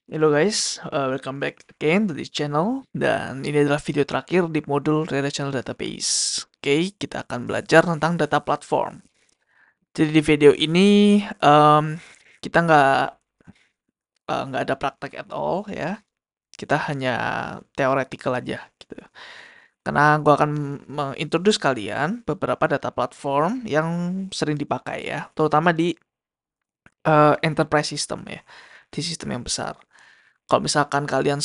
Hello guys, welcome back again to this channel. Dan ini adalah video terakhir di modul Relational Database. Oke, kita akan belajar tentang data platform. Jadi di video ini kita nggak ada praktek at all ya. Kita hanya theoretical aja gitu. Karena gue akan mengintroduce kalian beberapa data platform yang sering dipakai ya, terutama di enterprise system ya, di sistem yang besar. Kalau misalkan kalian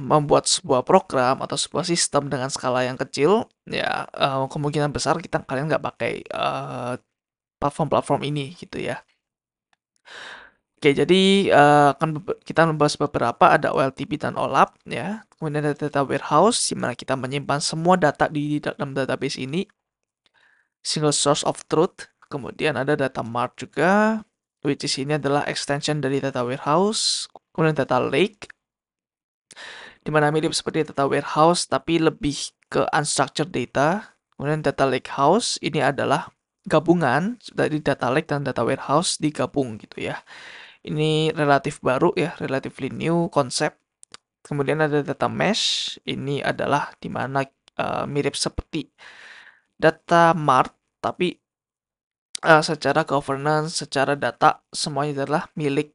membuat sebuah program atau sebuah sistem dengan skala yang kecil, ya kemungkinan besar kalian nggak pakai platform-platform ini gitu ya. Oke, jadi kita membahas beberapa, ada OLTP dan OLAP ya. Kemudian ada data warehouse, di mana kita menyimpan semua data di dalam database ini, single source of truth. Kemudian ada data mart juga, which is ini adalah extension dari data warehouse. Kemudian data lake, di mana mirip seperti data warehouse tapi lebih ke unstructured data. Kemudian data lake house ini adalah gabungan dari data lake dan data warehouse digabung gitu ya. Ini relatif baru ya, relatively new konsep. Kemudian ada data mesh, ini adalah dimana mirip seperti data mart tapi secara governance, secara data semuanya adalah milik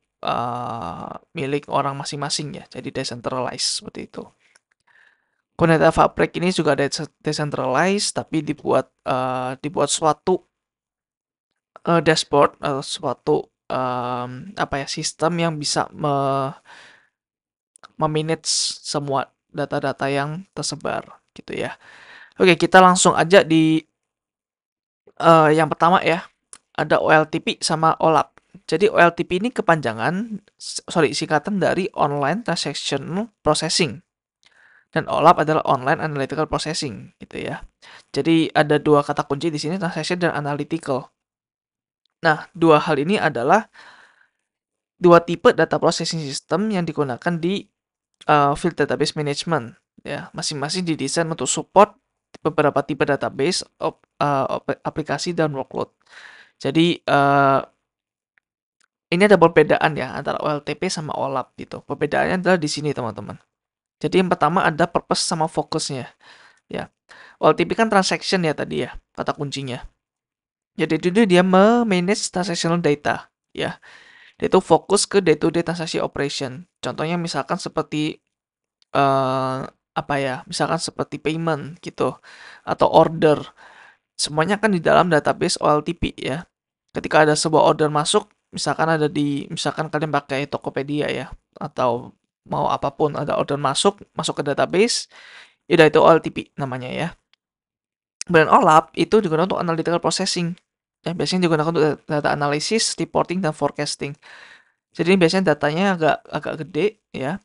orang masing-masing ya, jadi decentralized seperti itu. Kemudian data fabric ini juga decentralized tapi dibuat suatu dashboard atau suatu sistem yang bisa memanage semua data-data yang tersebar gitu ya. Oke, kita langsung aja di yang pertama ya. Ada OLTP sama OLAP. Jadi OLTP ini singkatan dari Online Transactional Processing. Dan OLAP adalah Online Analytical Processing gitu ya. Jadi ada dua kata kunci di sini, transaction dan analytical. Nah, dua hal ini adalah dua tipe data processing system yang digunakan di field database management ya. Masing-masing didesain untuk support beberapa tipe database, aplikasi dan workload. Jadi ini ada perbedaan ya antara OLTP sama OLAP gitu. Perbedaannya adalah di sini teman-teman. Jadi yang pertama ada purpose sama fokusnya ya. OLTP kan transaction ya tadi ya, kata kuncinya. Jadi itu dia manage transactional data ya. Dia itu fokus ke day-to-day transaksi operation. Contohnya misalkan seperti misalkan seperti payment gitu atau order. Semuanya kan di dalam database OLTP ya. Ketika ada sebuah order masuk, misalkan kalian pakai Tokopedia ya atau mau apapun, ada order masuk ke database, itu OLTP namanya ya. Kemudian OLAP itu digunakan untuk analytical processing. Ya, biasanya digunakan untuk data analysis, reporting, dan forecasting. Jadi ini biasanya datanya agak gede ya,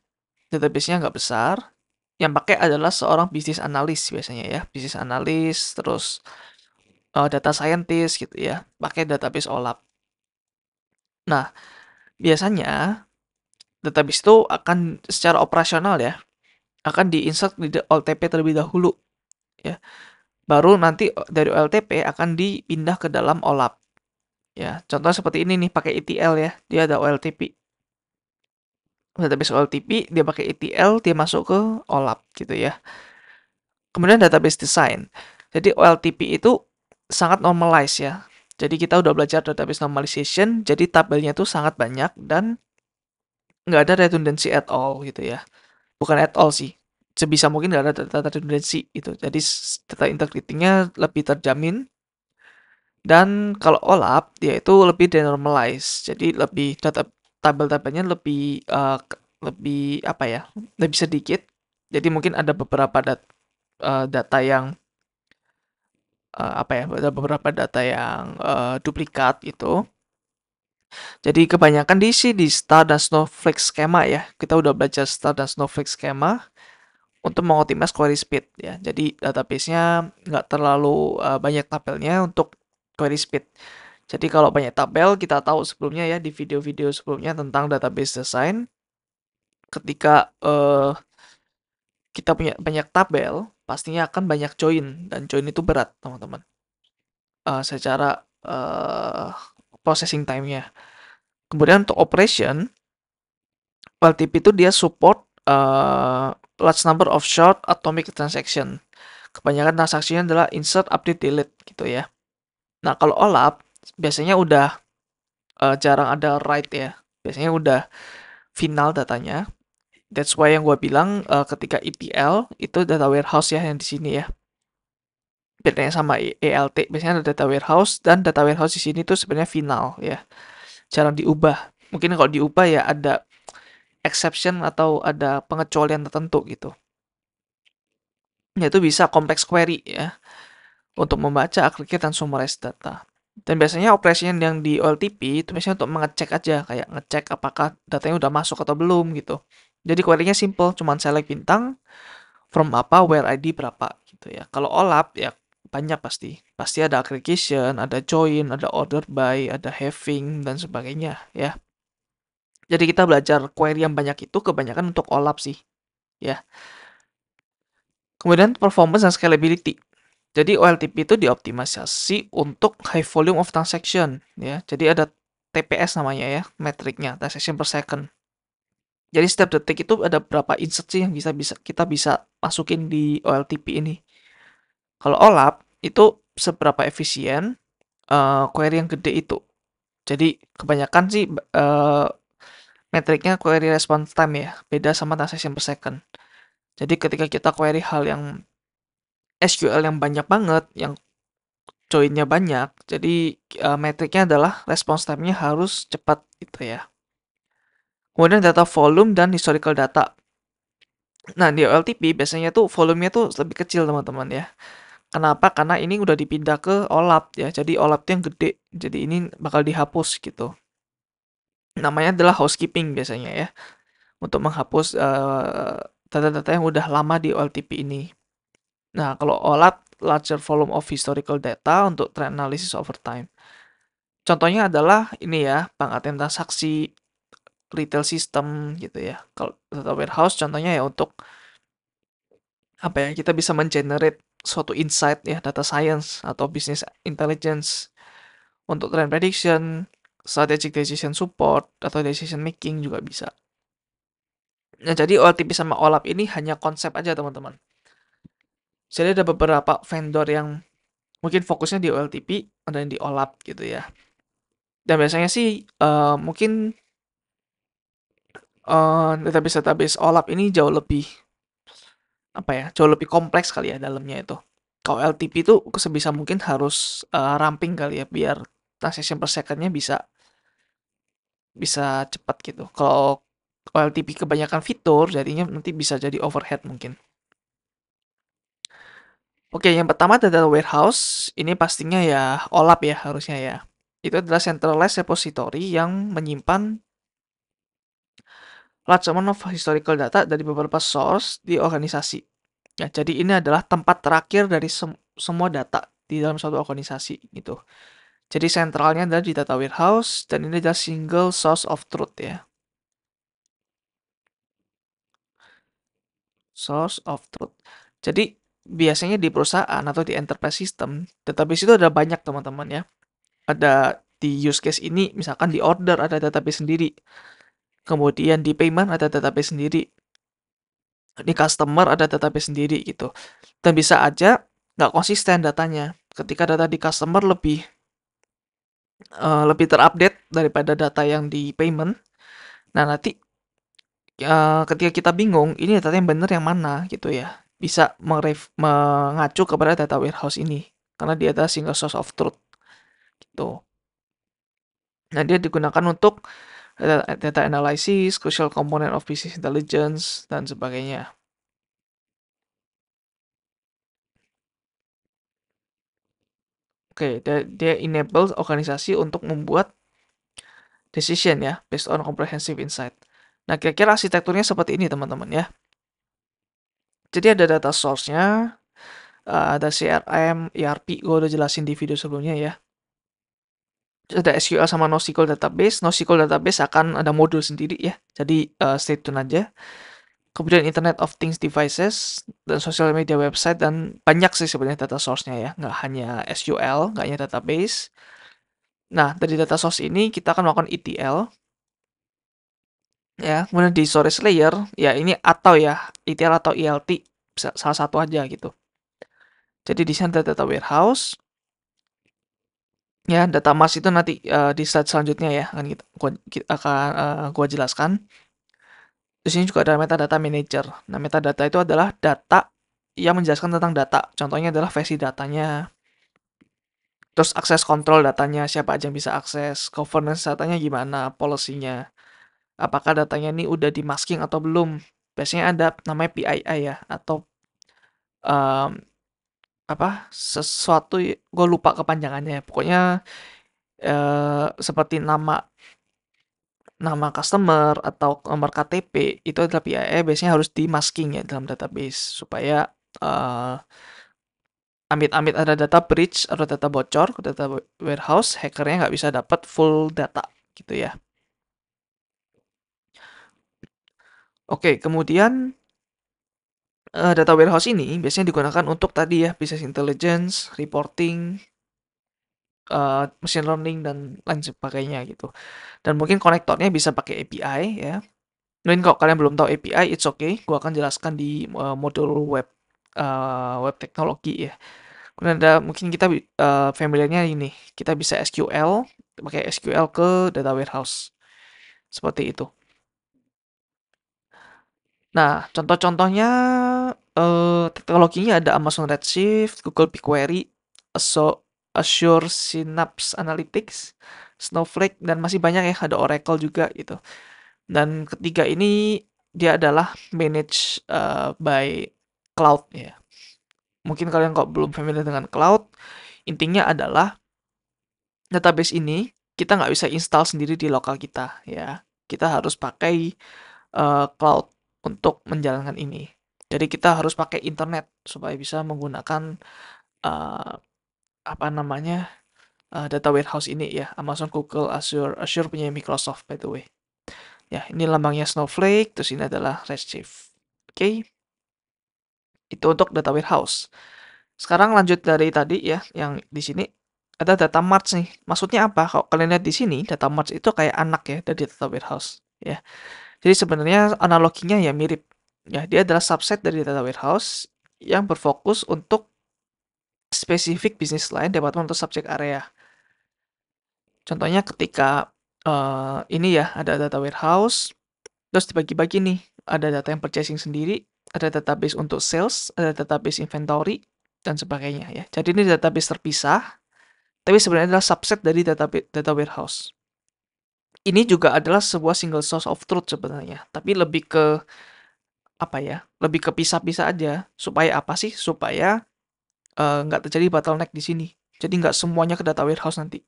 database-nya nggak besar. Yang pakai adalah seorang business analyst biasanya ya, business analyst, terus data scientist gitu ya, pakai database OLAP. Nah, biasanya database itu akan secara operasional ya, akan diinsert di OLTP terlebih dahulu ya. Baru nanti dari OLTP akan dipindah ke dalam OLAP. Ya, contoh seperti ini nih, pakai ETL ya. Dia ada OLTP. Database OLTP, dia pakai ETL, dia masuk ke OLAP gitu ya. Kemudian database design. Jadi OLTP itu sangat normalized ya. Jadi kita udah belajar database normalization, jadi tabelnya itu sangat banyak dan nggak ada redundancy at all gitu ya. Bukan at all sih. Sebisa mungkin nggak ada data redundancy gitu. Jadi data integrity-nya lebih terjamin. Dan kalau OLAP, dia itu lebih denormalized. Jadi tabel-tabelnya lebih apa ya? Lebih sedikit. Jadi mungkin ada beberapa data yang ada beberapa data yang duplikat gitu. Jadi kebanyakan diisi di star dan snowflake schema ya. Kita udah belajar star dan snowflake schema untuk mengoptimalkan query speed ya. Jadi database-nya nggak terlalu banyak tabelnya untuk query speed. Jadi kalau banyak tabel, kita tahu sebelumnya ya di video-video sebelumnya tentang database design. Ketika kita punya banyak tabel, pastinya akan banyak join dan join itu berat teman-teman. Secara processing time-nya. Kemudian untuk operation, OLTP itu dia support large number of short atomic transaction. Kebanyakan transaksinya adalah insert, update, delete gitu ya. Nah, kalau OLAP biasanya udah jarang ada write ya. Biasanya udah final datanya. That's why yang gue bilang ketika ETL itu data warehouse ya yang di sini ya. Bedanya sama ELT, biasanya ada data warehouse dan data warehouse di sini tuh sebenarnya final ya. Jarang diubah. Mungkin kalau diubah ya ada exception atau ada pengecualian tertentu gitu. Yaitu bisa complex query ya untuk membaca, aggregate, dan summarize data. Dan biasanya operation yang di OLTP itu biasanya untuk mengecek aja, kayak ngecek apakah datanya udah masuk atau belum gitu. Jadi query-nya simple, cuman select bintang, from apa, where ID berapa gitu ya. Kalau OLAP ya banyak pasti. Pasti ada aggregation, ada join, ada order by, ada having, dan sebagainya ya. Jadi kita belajar query yang banyak itu kebanyakan untuk OLAP sih ya. Kemudian performance dan scalability. Jadi OLTP itu dioptimalisasi untuk high volume of transaction ya. Jadi ada TPS namanya ya, metriknya, transaction per second. Jadi setiap detik itu ada berapa insert sih yang kita bisa masukin di OLTP ini. Kalau OLAP itu seberapa efisien query yang gede itu. Jadi kebanyakan sih metriknya query response time ya, beda sama transaction per second. Jadi ketika kita query hal yang SQL yang banyak banget, yang joinnya banyak, jadi metriknya adalah response time-nya harus cepat gitu ya. Kemudian data volume dan historical data. Nah, di OLTP biasanya tuh volumenya tuh lebih kecil teman-teman ya. Kenapa? Karena ini udah dipindah ke OLAP ya. Jadi OLAP itu yang gede. Jadi ini bakal dihapus gitu. Namanya adalah housekeeping biasanya ya. Untuk menghapus data-data yang udah lama di OLTP ini. Nah, kalau OLAP, larger volume of historical data untuk trend analysis over time. Contohnya adalah ini ya, bank ATM transaksi, retail system gitu ya. Kalau data warehouse contohnya ya untuk apa ya, kita bisa mengenerate suatu insight ya, data science atau business intelligence untuk trend prediction, strategic decision support atau decision making juga bisa. Nah, jadi OLTP sama OLAP ini hanya konsep aja teman-teman. Jadi ada beberapa vendor yang mungkin fokusnya di OLTP, ada yang di OLAP gitu ya. Dan biasanya sih mungkin database OLAP ini jauh lebih apa ya, jauh lebih kompleks kali ya dalamnya itu. Kalau LTP itu sebisa mungkin harus ramping kali ya biar transaction per second-nya bisa bisa cepat gitu. Kalau OLTP kebanyakan fitur, jadinya nanti bisa jadi overhead mungkin. Oke, yang pertama data warehouse. Ini pastinya ya OLAP ya harusnya ya. Itu adalah centralized repository yang menyimpan large amount of historical data dari beberapa source di organisasi. Ya, jadi ini adalah tempat terakhir dari semua data di dalam suatu organisasi gitu. Jadi sentralnya adalah di data warehouse dan ini adalah single source of truth ya. Source of truth. Jadi biasanya di perusahaan atau di enterprise system, database itu ada banyak teman-teman ya. Ada di use case ini misalkan di order ada database sendiri. Kemudian di payment ada database sendiri. Di customer ada database sendiri gitu. Dan bisa aja nggak konsisten datanya. Ketika data di customer lebih terupdate daripada data yang di payment. Nah, nanti ketika kita bingung, ini data yang benar yang mana gitu ya. Bisa mengacu kepada data warehouse ini. Karena dia adalah single source of truth gitu. Nah, dia digunakan untuk data analysis, crucial component of business intelligence, dan sebagainya. Oke, dia enable organisasi untuk membuat decision ya, based on comprehensive insight. Nah, kira-kira arsitekturnya seperti ini teman-teman ya. Jadi ada data source-nya, ada CRM, ERP, gue udah jelasin di video sebelumnya ya. Ada SQL sama NoSQL database. NoSQL database akan ada modul sendiri ya. Jadi stay tune aja. Kemudian Internet of Things devices dan social media website dan banyak sih sebenarnya data source-nya ya. Nggak hanya SQL, nggak hanya database. Nah, dari data source ini kita akan melakukan ETL. ya. Kemudian di storage layer, ya ini atau ya ETL atau ELT salah satu aja gitu. Jadi di sini ada data warehouse, ya data mart itu nanti di slide selanjutnya ya gua jelaskan. Di sini juga ada metadata manager. Nah, metadata itu adalah data yang menjelaskan tentang data. Contohnya adalah versi datanya, terus akses kontrol datanya, siapa aja yang bisa akses, governance datanya gimana, policy-nya. Apakah datanya ini udah di masking atau belum? Biasanya ada namanya PII ya, atau em, apa sesuatu gue lupa kepanjangannya. Pokoknya seperti nama nama customer atau nomor KTP itu adalah PII biasanya harus di masking ya dalam database supaya eh, amit-amit ada data breach atau data bocor ke data warehouse, hackernya nggak bisa dapat full data gitu ya. Oke, kemudian data warehouse ini biasanya digunakan untuk tadi ya business intelligence, reporting, machine learning dan lain sebagainya gitu. Dan mungkin konektornya bisa pakai API ya. Mungkin kalau kalian belum tahu API, it's okay. Gua akan jelaskan di modul web teknologi ya. Kemudian ada mungkin kita familiarnya ini, kita bisa SQL, pakai SQL ke data warehouse. Seperti itu. Nah, contoh-contohnya teknologinya ada Amazon Redshift, Google BigQuery, Azure Synapse Analytics, Snowflake, dan masih banyak ya, ada Oracle juga gitu. Dan ketiga ini dia adalah managed by cloud ya. Mungkin kalian kok belum familiar dengan cloud, intinya adalah database ini kita nggak bisa install sendiri di lokal kita ya. Kita harus pakai cloud untuk menjalankan ini. Jadi kita harus pakai internet supaya bisa menggunakan uh, apa namanya data warehouse ini ya. Amazon, Google, Azure, Azure punya Microsoft by the way. Ya, ini lambangnya Snowflake, terus ini adalah Redshift. Oke, itu untuk data warehouse. Sekarang lanjut dari tadi ya, yang di sini ada data marts nih. Maksudnya apa? Kalau kalian lihat di sini, data marts itu kayak anak ya dari data warehouse ya. Jadi sebenarnya analoginya ya mirip. Ya, dia adalah subset dari data warehouse yang berfokus untuk spesifik bisnis line, departemen atau subject area. Contohnya ketika ini ya ada data warehouse, terus dibagi-bagi nih. Ada data yang purchasing sendiri, ada database untuk sales, ada database inventory, dan sebagainya ya. Jadi ini database terpisah, tapi sebenarnya adalah subset dari data warehouse. Ini juga adalah sebuah single source of truth sebenarnya, tapi lebih ke apa ya? Lebih ke pisah-pisah aja. Supaya apa sih? Supaya nggak terjadi bottleneck di sini. Jadi nggak semuanya ke data warehouse nanti.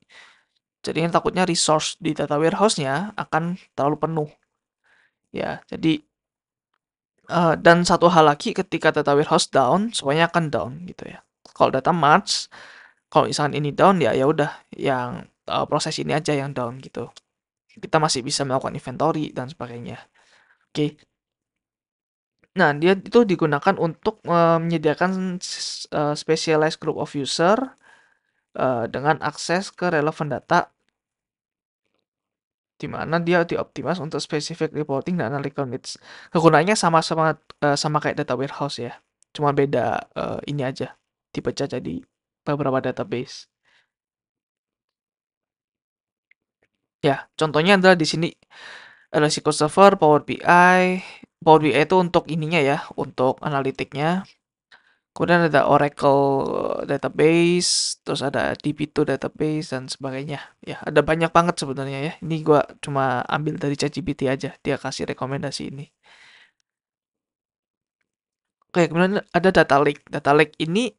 Jadi takutnya resource di data warehouse-nya akan terlalu penuh. Ya, jadi dan satu hal lagi ketika data warehouse down, semuanya akan down gitu ya. Kalau data merge, kalau misalkan ini down ya ya udah yang proses ini aja yang down gitu. Kita masih bisa melakukan inventory dan sebagainya. Oke. Nah, dia itu digunakan untuk menyediakan specialized group of user dengan akses ke relevan data di mana dia dioptimas untuk specific reporting dan analytical needs. Kegunaannya sama-sama sama kayak data warehouse ya. Cuma beda ini aja. Dipecah jadi beberapa database. Ya, contohnya adalah di sini ada SQL Server, Power BI. Power BI itu untuk ininya ya, untuk analitiknya. Kemudian ada Oracle database, terus ada DB2 database dan sebagainya. Ya, ada banyak banget sebenarnya ya. Ini gua cuma ambil dari ChatGPT aja. Dia kasih rekomendasi ini. Oke, kemudian ada data lake. Data lake ini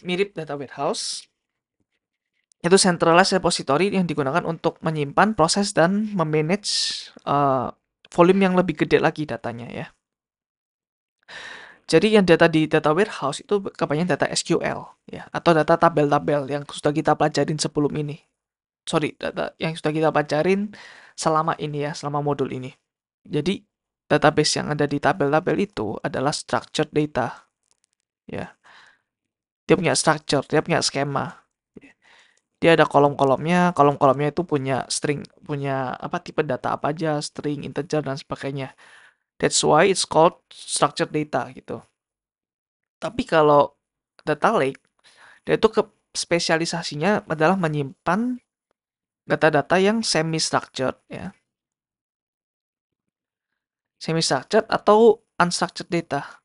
mirip data warehouse. Itu centralized repository yang digunakan untuk menyimpan, proses, dan memanage volume yang lebih gede lagi datanya ya. Jadi yang data di data warehouse itu kebanyakan data SQL ya, atau data tabel-tabel yang sudah kita pelajarin sebelum ini. Sorry, data yang sudah kita pelajarin selama ini ya, selama modul ini. Jadi database yang ada di tabel-tabel itu adalah structured data ya. Dia punya structure, dia punya skema. Dia ada kolom-kolomnya itu punya string, punya apa tipe data apa aja, string, integer dan sebagainya. That's why it's called structured data gitu. Tapi kalau data lake, dia itu ke spesialisasinya adalah menyimpan data-data yang semi structured ya. Semi structured atau unstructured data.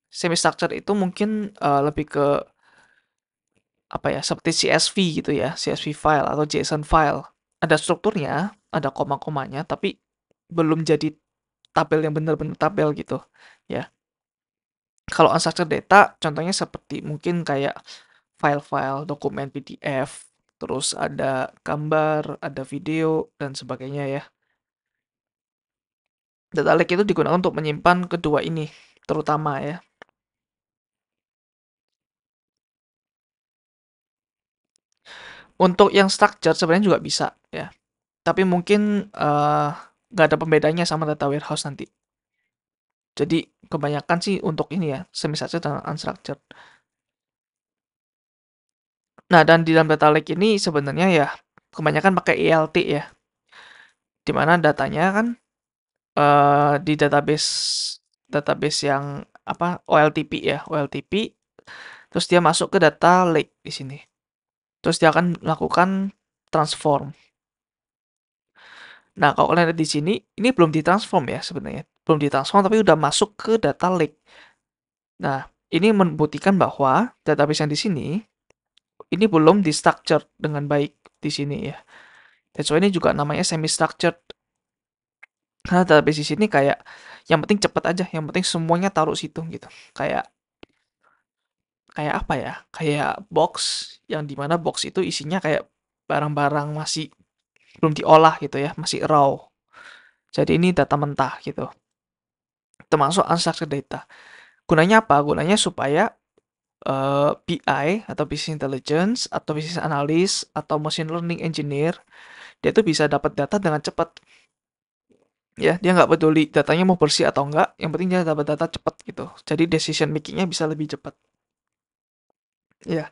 Semi structured itu mungkin lebih ke apa ya, seperti CSV gitu ya, CSV file atau JSON file. Ada strukturnya, ada koma-komanya, tapi belum jadi tabel yang benar-benar tabel gitu ya. Kalau unstructured data contohnya seperti mungkin kayak file-file dokumen PDF, terus ada gambar, ada video dan sebagainya ya. Data lake itu digunakan untuk menyimpan kedua ini terutama ya. Untuk yang structured sebenarnya juga bisa ya. Tapi mungkin nggak ada pembedanya sama data warehouse nanti. Jadi kebanyakan sih untuk ini ya, semi-structured dan unstructured. Nah, dan di dalam data lake ini sebenarnya ya kebanyakan pakai ELT ya. Dimana datanya kan di database database yang apa OLTP ya, OLTP. Terus dia masuk ke data lake di sini. Terus dia akan melakukan transform. Nah, kalau kalian lihat di sini, ini belum ditransform ya sebenarnya. Belum ditransform tapi udah masuk ke data lake. Nah, ini membuktikan bahwa database yang di sini ini belum di-structured dengan baik di sini ya. That's why ini juga namanya semi-structured. Karena database di sini kayak yang penting cepet aja, yang penting semuanya taruh situ gitu. Kayak kayak apa ya? Kayak box yang dimana box itu isinya kayak barang-barang masih belum diolah gitu ya, masih raw. Jadi ini data mentah gitu. Termasuk unstructured data. Gunanya apa? Gunanya supaya BI atau business intelligence atau business analyst atau machine learning engineer dia tuh bisa dapat data dengan cepat. Ya, dia nggak peduli datanya mau bersih atau enggak, yang penting dia dapat data cepat gitu. Jadi decision makingnya bisa lebih cepat. Ya,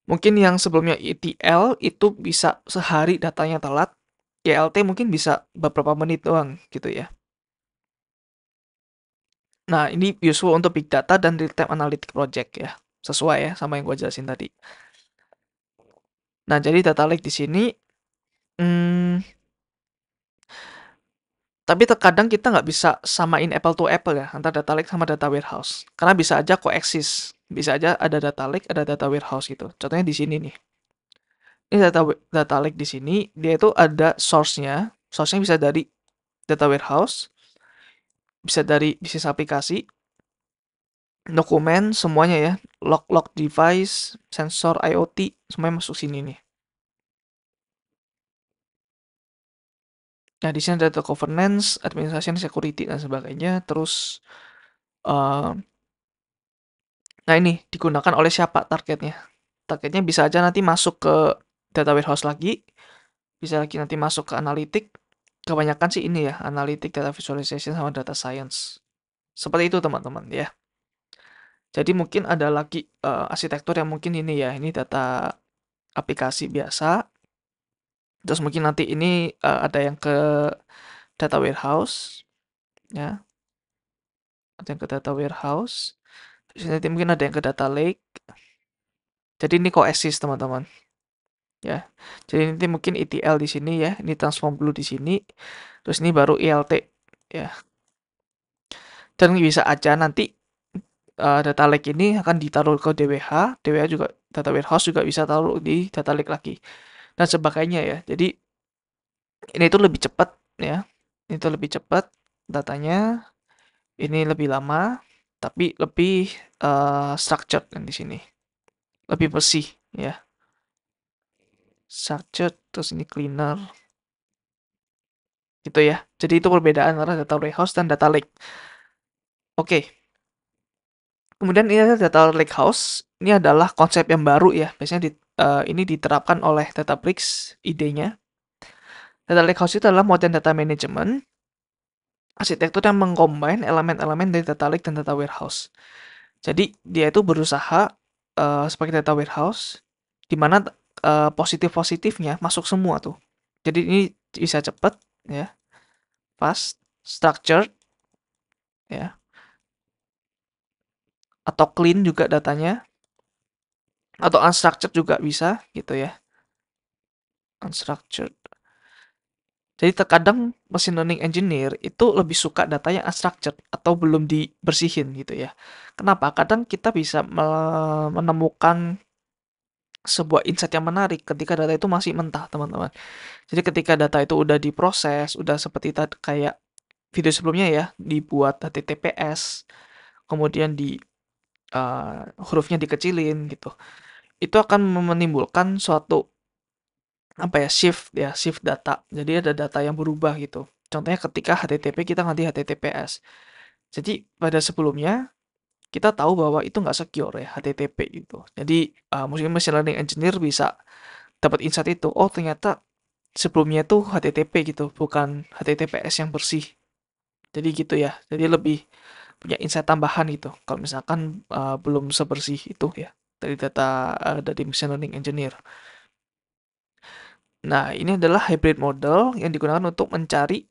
mungkin yang sebelumnya ETL itu bisa sehari datanya telat, ELT mungkin bisa beberapa menit doang gitu ya. Nah, ini useful untuk big data dan real-time analytic project ya. Sesuai ya sama yang gue jelasin tadi. Nah, jadi data lake di sini, hmm, tapi terkadang kita nggak bisa samain apple to apple ya, antara data lake sama data warehouse. Karena bisa aja coexist. Bisa aja ada data lake, ada data warehouse gitu. Contohnya di sini nih. Ini data lake di sini, dia itu ada source-nya. Source-nya bisa dari data warehouse, bisa dari bisnis aplikasi, dokumen, semuanya ya. Log-log device, sensor, IoT, semuanya masuk sini nih. Nah, di sini ada data governance, administration, security, dan sebagainya. Terus, nah ini digunakan oleh siapa targetnya? Targetnya bisa aja nanti masuk ke data warehouse lagi, bisa lagi nanti masuk ke analitik. Kebanyakan sih ini ya, analitik, data visualization, sama data science. Seperti itu teman-teman ya. Jadi mungkin ada lagi arsitektur yang mungkin ini ya, ini data aplikasi biasa. Terus mungkin nanti ini ada yang ke data warehouse, ya, ada yang ke data warehouse. Terus nanti mungkin ada yang ke data lake. Jadi ini coexist teman-teman, ya. Jadi nanti mungkin ETL di sini ya, ini transform dulu di sini. Terus ini baru ELT, ya. Dan bisa aja nanti data lake ini akan ditaruh ke DWH, DWH juga data warehouse juga bisa taruh di data lake lagi dan sebagainya ya. Jadi ini tuh lebih cepat ya. Ini tuh lebih cepat datanya. Ini lebih lama tapi lebih structured yang di sini. Lebih bersih ya. Structured terus ini cleaner. Gitu ya. Jadi itu perbedaan antara data warehouse dan data lake. Oke. Kemudian ini ada data lakehouse. Ini adalah konsep yang baru ya. Biasanya ini diterapkan oleh Databricks idenya. Data lakehouse itu adalah modern data management, arsitektur yang mengcombine elemen-elemen dari data lake dan data warehouse. Jadi dia itu berusaha sebagai data warehouse, di mana positif-positifnya masuk semua tuh. Jadi ini bisa cepet ya, fast, structured ya, atau clean juga datanya, atau unstructured juga bisa gitu ya, unstructured. Jadi terkadang machine learning engineer itu lebih suka data yang unstructured atau belum dibersihin gitu ya. Kenapa? Kadang kita bisa menemukan sebuah insight yang menarik ketika data itu masih mentah, teman-teman. Jadi ketika data itu udah diproses, udah seperti kayak video sebelumnya ya, dibuat HTTPS, kemudian hurufnya dikecilin gitu. Itu akan menimbulkan suatu apa ya, shift data. Jadi ada data yang berubah gitu. Contohnya ketika HTTP kita ganti HTTPS. Jadi pada sebelumnya kita tahu bahwa itu nggak secure ya HTTP gitu. Jadi mungkin machine learning engineer bisa dapat insight itu. Oh ternyata sebelumnya itu HTTP gitu, bukan HTTPS yang bersih. Jadi gitu ya. Jadi lebih punya insight tambahan gitu. Kalau misalkan belum sebersih itu ya dari data dari machine learning engineer. Nah, ini adalah hybrid model yang digunakan untuk mencari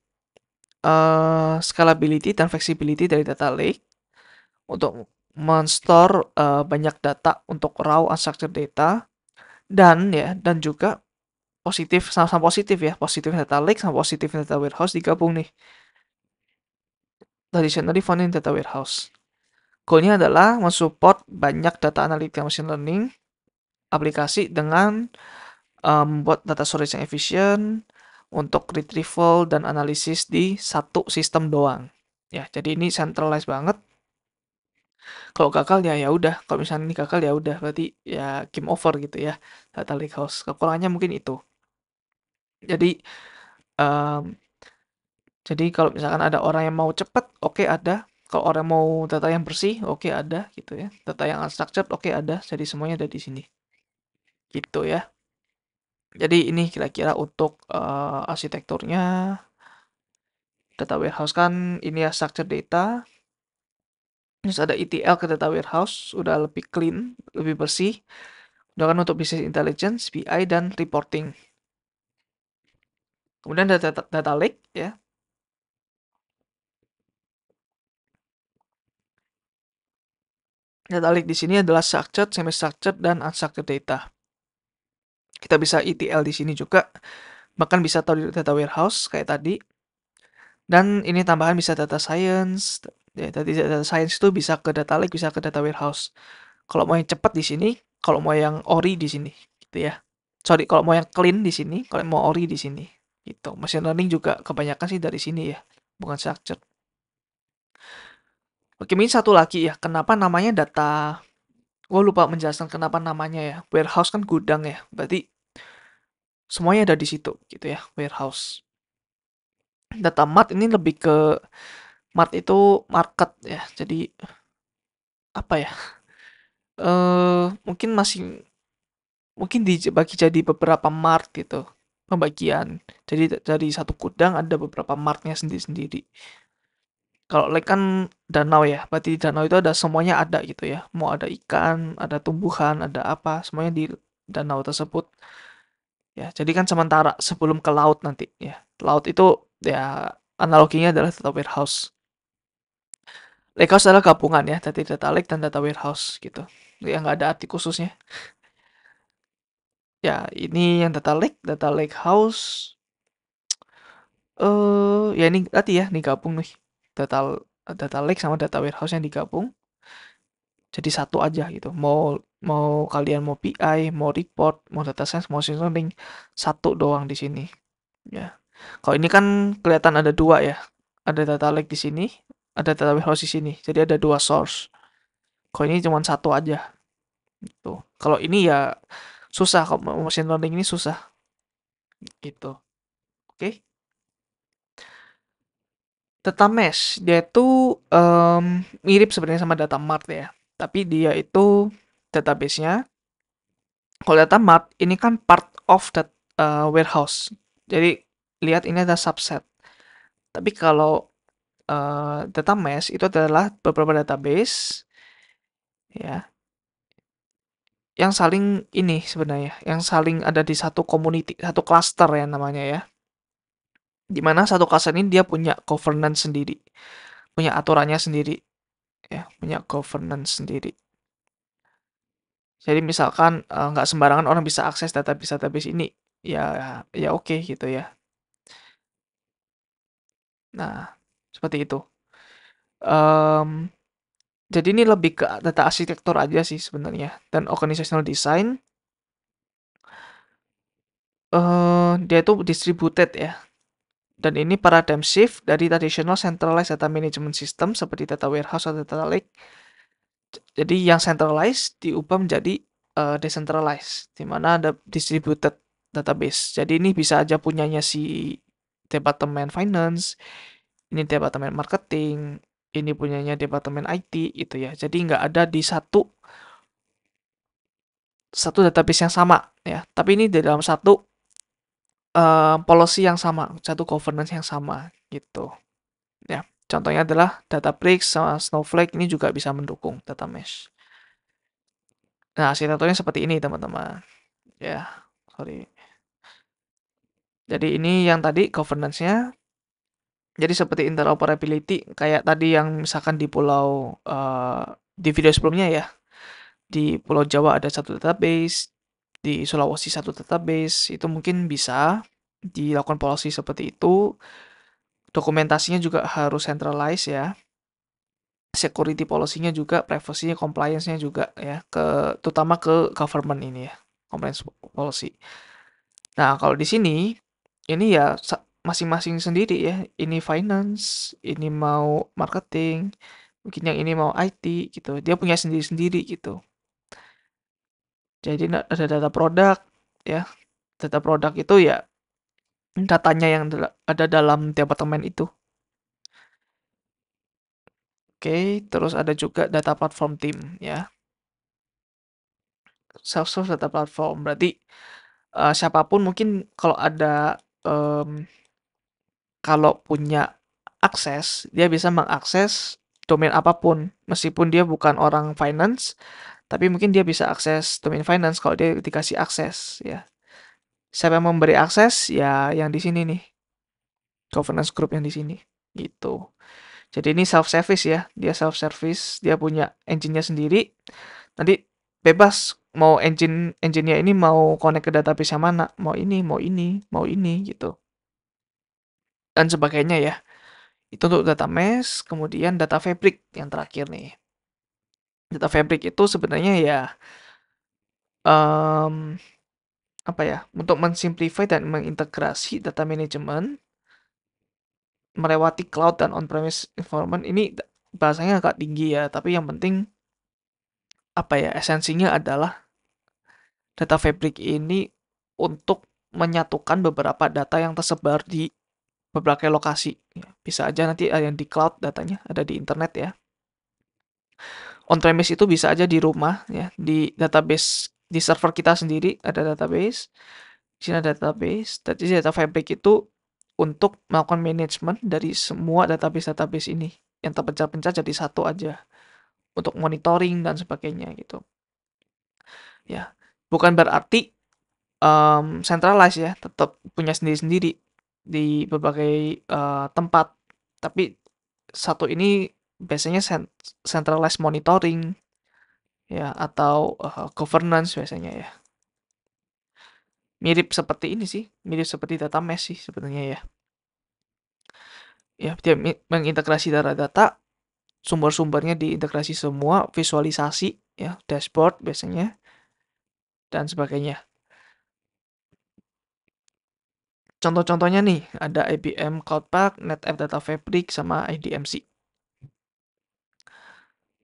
scalability dan flexibility dari data lake untuk menstore banyak data untuk raw unstructured data dan juga positif sama-sama positif ya, positif data lake sama positif data warehouse digabung nih. Traditionally found in data warehouse. Goalnya adalah mensupport banyak data analytical machine learning aplikasi dengan membuat data storage yang efisien untuk retrieval dan analisis di satu sistem doang. Ya, jadi ini centralized banget. Kalau gagal ya ya udah, kalau misalnya ini gagal ya udah berarti ya game over gitu ya. Data lakehouse. Kekurangannya mungkin itu. Jadi um, jadi kalau misalkan ada orang yang mau cepet, oke ada. Kalau orang mau data yang bersih, oke ada gitu ya. Data yang unstructured, oke ada. Jadi semuanya ada di sini. Gitu ya. Jadi ini kira-kira untuk arsitekturnya. Data warehouse kan ini ya structured data. Terus ada ETL ke data warehouse, udah lebih clean, lebih bersih. Udah kan untuk business intelligence, BI, dan reporting. Kemudian ada data lake ya. Data lake di sini adalah structured, semi-structured, dan unstructured data. Kita bisa ETL di sini juga, bahkan bisa tahu di data warehouse kayak tadi. Dan ini tambahan bisa data science. Ya, tadi data science itu bisa ke data lake, bisa ke data warehouse. Kalau mau yang cepat di sini, kalau mau yang ori di sini, gitu ya. Sorry, kalau mau yang clean di sini, kalau mau ori di sini. Gitu. Machine learning juga kebanyakan sih dari sini ya, bukan structured. Oke, ini satu lagi ya. Kenapa namanya data? Gue lupa menjelaskan kenapa namanya ya. Warehouse kan gudang ya. Berarti semuanya ada di situ gitu ya, warehouse. Data mart ini lebih ke mart itu market ya. Jadi apa ya? Mungkin masih mungkin dibagi jadi beberapa mart gitu. Pembagian. Jadi dari satu gudang ada beberapa martnya sendiri-sendiri. Kalau lake kan danau ya, berarti di danau itu ada semuanya ada gitu ya. Mau ada ikan, ada tumbuhan, ada apa, semuanya di danau tersebut. Ya, jadi kan sementara sebelum ke laut nanti ya. Laut itu ya analoginya adalah data warehouse. Lakehouse adalah gabungan ya, dari data lake dan data warehouse gitu. Ya nggak ada arti khususnya. Ya, ini yang data lake house. Ya ini tadi ya, nih gabung nih. Data data lake sama data warehouse yang digabung jadi satu aja gitu. Mau mau kalian mau PI, mau report, mau data science, mau machine learning, satu doang di sini. Ya. Kalau ini kan kelihatan ada dua ya. Ada data lake di sini, ada data warehouse di sini. Jadi ada dua source. Kalau ini cuma satu aja. Gitu. Kalau ini ya susah. Kalau machine learning ini susah. Gitu. Oke. Data mesh, dia itu mirip sebenarnya sama data mart ya. Tapi dia itu database-nya. Kalau data mart, ini kan part of that warehouse. Jadi, lihat ini ada subset. Tapi kalau data mesh itu adalah beberapa database, ya. yang saling ini sebenarnya, yang saling ada di satu community, satu cluster ya namanya ya. Di mana satu cluster ini dia punya governance sendiri, punya aturannya sendiri ya, punya governance sendiri. Jadi misalkan nggak sembarangan orang bisa akses database ini, ya ya oke gitu ya. Nah, seperti itu. Em, jadi ini lebih ke data arsitektur aja sih sebenarnya. Dan organizational design, dia itu distributed ya. Dan ini paradigm shift dari traditional centralized data management system seperti data warehouse atau data lake. Jadi yang centralized diubah menjadi decentralized, di mana ada distributed database. Jadi ini bisa aja punyanya si departemen finance, ini departemen marketing, ini punyanya departemen IT gitu ya. Jadi nggak ada di satu satu database yang sama ya. Tapi ini di dalam satu policy yang sama, satu governance yang sama gitu. Ya, contohnya adalah Databricks sama Snowflake ini juga bisa mendukung data mesh. Nah, arsitekturnya seperti ini teman-teman. Ya, sorry. Jadi ini yang tadi governance-nya. Jadi seperti interoperability kayak tadi yang misalkan di pulau di video sebelumnya ya. Di Pulau Jawa ada satu database, di Sulawesi satu database, itu mungkin bisa dilakukan policy seperti itu. Dokumentasinya juga harus centralized ya. Security policy-nya juga, privacy-nya, compliance-nya juga ya, terutama ke government ini ya, compliance policy. Nah, kalau di sini ini ya masing-masing sendiri ya. Ini finance, ini mau marketing, mungkin yang ini mau IT gitu. Dia punya sendiri-sendiri gitu. Jadi ada data produk ya. Data produk itu ya datanya yang ada dalam departemen itu. Oke, terus ada juga data platform team ya. Self-source data platform berarti siapapun mungkin kalau punya akses, dia bisa mengakses domain apapun meskipun dia bukan orang finance, tapi mungkin dia bisa akses domain finance kalau dia dikasih akses ya. Siapa yang memberi akses ya yang di sini nih, governance group yang di sini gitu. Jadi ini self service ya, dia self service, dia punya engine-nya sendiri. Nanti bebas mau engine-nya ini mau connect ke database yang mana, mau ini, mau ini, mau ini gitu. Dan sebagainya ya. Itu untuk data mesh, kemudian data fabric yang terakhir nih. Data fabric itu sebenarnya ya um, apa ya? Untuk mensimplify dan mengintegrasi data management melewati cloud dan on-premise environment ini bahasanya agak tinggi ya, tapi yang penting apa ya? Esensinya adalah data fabric ini untuk menyatukan beberapa data yang tersebar di berbagai lokasi. Bisa aja nanti ada yang di cloud datanya, ada di internet ya. On-premise itu bisa aja di rumah ya, di database di server kita sendiri ada database. Di sini ada database. Jadi data fabric itu untuk melakukan manajemen dari semua database-database ini yang terpecah-pecah jadi satu aja untuk monitoring dan sebagainya gitu. Ya, bukan berarti centralized ya, tetap punya sendiri-sendiri di berbagai tempat. Tapi satu ini biasanya centralized monitoring ya atau governance biasanya ya. Mirip seperti ini sih, mirip seperti data mesh sih sebenarnya ya. Ya, dia mengintegrasi data-data, sumber-sumbernya diintegrasi semua, visualisasi ya, dashboard biasanya dan sebagainya. Contoh-contohnya nih, ada IBM Cloud Pak, NetApp Data Fabric, sama IDMC.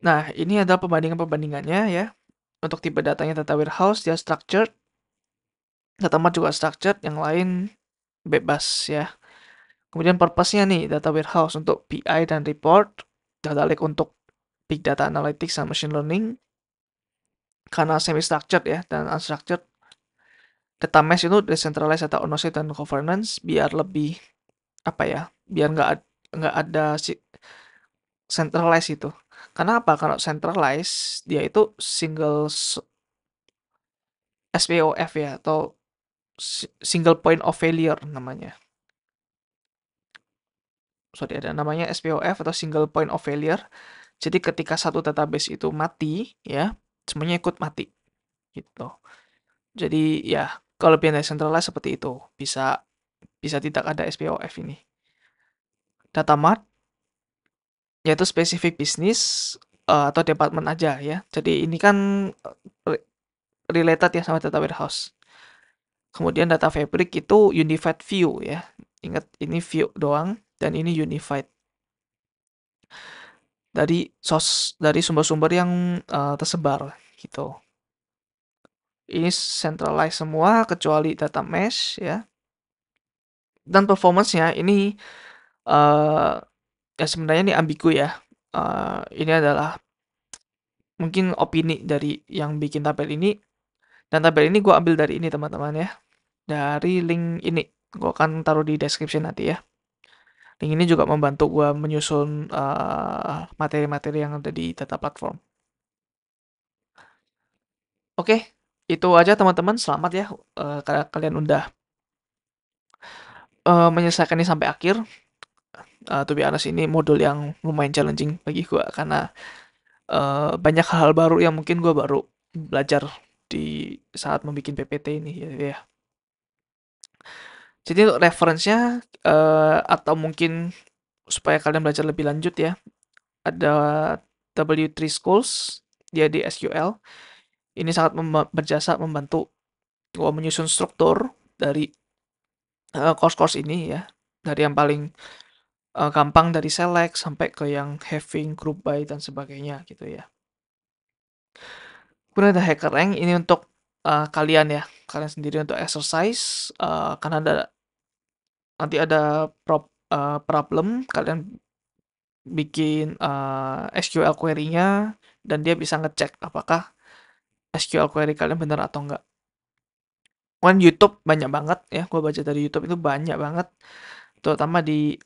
Nah, ini adalah perbandingan-perbandingannya ya. Untuk tipe datanya data warehouse, dia structured. Data mart juga structured, yang lain bebas ya. Kemudian purpose-nya nih, data warehouse untuk BI dan report. Data lake untuk big data analytics dan machine learning. Karena semi-structured ya, dan unstructured. Data mesh itu decentralized data ownership dan governance, biar lebih, apa ya, biar nggak ada centralized itu. Karena apa? Kalau centralized, dia itu SPOF ya, atau single point of failure namanya. Sorry, ada namanya SPOF atau single point of failure. Jadi ketika satu database itu mati, ya, semuanya ikut mati, gitu. Jadi ya, kalau dari decentralized seperti itu, bisa bisa tidak ada SPOF ini. Data mart yaitu spesifik bisnis atau department aja ya. Jadi ini kan related ya sama data warehouse. Kemudian data fabric itu unified view ya. Ingat ini view doang dan ini unified. Dari sumber-sumber yang tersebar gitu. Ini centralized semua kecuali data mesh ya. Dan performance-nya ini ya sebenarnya ini ambigu ya. Ini adalah mungkin opini dari yang bikin tabel ini, dan tabel ini gue ambil dari ini teman-teman ya, dari link ini gue akan taruh di description nanti ya. Link ini juga membantu gue menyusun materi-materi yang ada di data platform. Oke, itu aja teman-teman. Selamat ya, kalian udah menyelesaikan ini sampai akhir. To be honest, ini modul yang lumayan challenging bagi gue karena banyak hal baru yang mungkin gue baru belajar di saat membuat PPT ini ya. Jadi untuk reference-nya atau mungkin supaya kalian belajar lebih lanjut ya, ada W3 Schools, dia di SQL. Ini sangat berjasa membantu gue menyusun struktur dari course-course ini ya. Dari yang paling gampang dari select sampai ke yang having, group by, dan sebagainya gitu ya. Kemudian ada HackerRank, ini untuk kalian ya, kalian sendiri untuk exercise, karena nanti ada problem, kalian bikin SQL query-nya, dan dia bisa ngecek apakah SQL query kalian benar atau enggak. Kan YouTube banyak banget ya, gue baca dari YouTube itu banyak banget, terutama di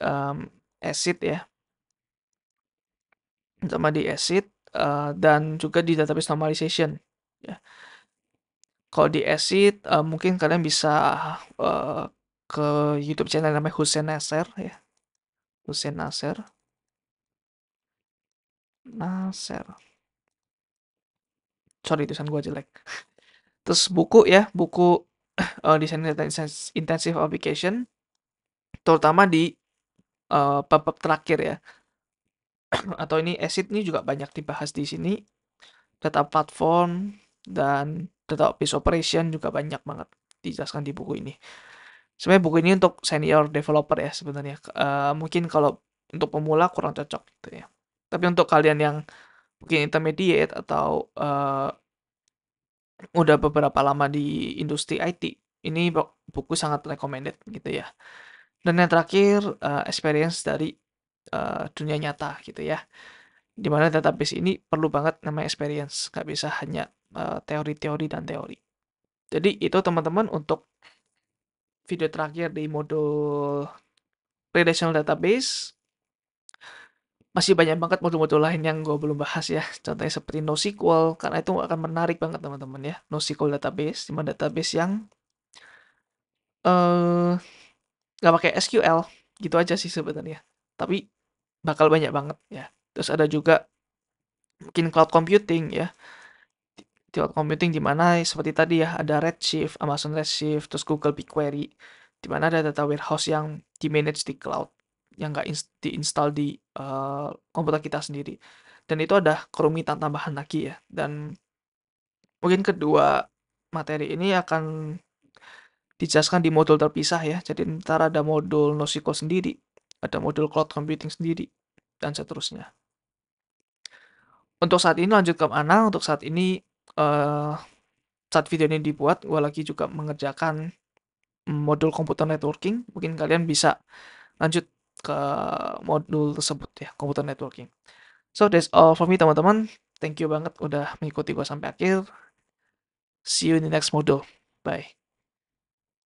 ACID ya, dan juga di database normalization ya. Kalau di ACID mungkin kalian bisa ke YouTube channel namanya Hussein Nasser ya, Hussein Nasser. Sorry, tulisan gue jelek. Terus buku ya, buku desain intensive application, terutama di bab terakhir ya. Atau ini ACID ini juga banyak dibahas di sini. Data platform dan database operation juga banyak banget dijelaskan di buku ini. Sebenarnya buku ini untuk senior developer ya sebenarnya. Mungkin kalau untuk pemula kurang cocok gitu ya. Tapi untuk kalian yang mungkin intermediate atau udah beberapa lama di industri IT, ini buku sangat recommended gitu ya. Dan yang terakhir, experience dari dunia nyata gitu ya. Dimana database ini perlu banget namanya experience, nggak bisa hanya teori-teori dan teori. Jadi itu teman-teman untuk video terakhir di modul relational database. Masih banyak banget modul-modul lain yang gue belum bahas ya. Contohnya seperti NoSQL, karena itu akan menarik banget teman-teman ya. NoSQL database, dimana database yang eh nggak pakai SQL, gitu aja sih sebenarnya. Tapi bakal banyak banget ya. Terus ada juga mungkin cloud computing ya. Cloud computing di mana seperti tadi ya, ada Redshift, Amazon Redshift, terus Google BigQuery, di mana ada data warehouse yang di-manage di cloud, yang nggak diinstal di komputer kita sendiri. Dan itu ada kerumitan tambahan lagi ya. Dan mungkin kedua materi ini akan dijelaskan di modul terpisah ya. Jadi ntar ada modul NoSQL sendiri, ada modul cloud computing sendiri, dan seterusnya. Untuk saat ini lanjut ke mana? Untuk saat ini saat video ini dibuat, gue lagi juga mengerjakan modul komputer networking. Mungkin kalian bisa lanjut ke modul tersebut ya, komputer networking. So that's all for me teman-teman. Thank you banget udah mengikuti gue sampai akhir. See you in the next module. Bye.